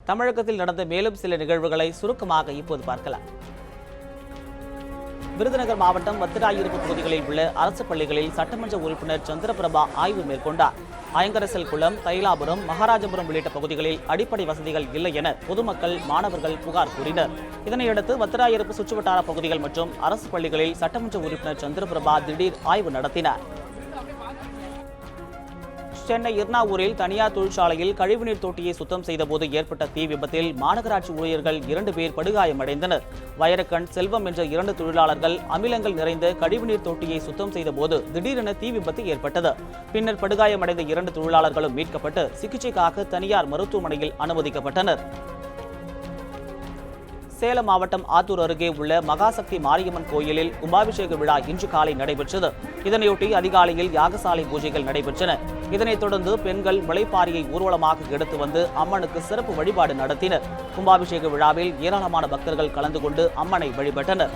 தமிழகத்தில் நடந்த மேலும் சில நிகழ்வுகளை சுருக்கமாக இப்போது பார்க்கலாம். விருதுநகர் மாவட்டம் வத்திராயிருப்பு பகுதிகளில் உள்ள அரசு பள்ளிகளில் சட்டமன்ற உறுப்பினர் சந்திரபிரபா ஆய்வு மேற்கொண்டார். ஐங்கரசல் குளம், தைலாபுரம், மகாராஜபுரம் உள்ளிட்ட பகுதிகளில் அடிப்படை வசதிகள் இல்லை என பொதுமக்கள், மாணவர்கள் புகார் கூறினர். இதனையடுத்து வத்திராயிருப்பு சுற்றுவட்டார பகுதிகள் மற்றும் அரசு பள்ளிகளில் சட்டமன்ற உறுப்பினர் சந்திரபிரபா திடீர் ஆய்வு நடத்தினார். சென்னை எர்ணாவூரில் தனியார் தொழிற்சாலையில் கழிவுநீர் தொட்டியை சுத்தம் செய்தபோது ஏற்பட்ட தீ விபத்தில் மாநகராட்சி ஊழியர்கள் 2 பேர் படுகாயமடைந்தனர். வைரக்கண், செல்வம் என்ற 2 தொழிலாளர்கள் அமிலங்கள் நிறைந்த கழிவுநீர் தொட்டியை சுத்தம் செய்தபோது திடீரென தீ விபத்து ஏற்பட்டது. பின்னர் படுகாயமடைந்த 2 தொழிலாளர்களும் மீட்கப்பட்டு சிகிச்சைக்காக தனியார் மருத்துவமனையில் அனுமதிக்கப்பட்டனர். சேலம் மாவட்டம் ஆத்தூர் அருகே உள்ள மகாசக்தி மாரியம்மன் கோயிலில் கும்பாபிஷேக விழா இன்று காலை நடைபெற்றது. இதனையொட்டி அதிகாலையில் யாகசாலை பூஜைகள் நடைபெற்றன. இதனைத் தொடர்ந்து பெண்கள் முளைப்பாரியை ஊர்வலமாக எடுத்து வந்து அம்மனுக்கு சிறப்பு வழிபாடு நடத்தினர். கும்பாபிஷேக விழாவில் ஏராளமான பக்தர்கள் கலந்து கொண்டு அம்மனை வழிபட்டனர்.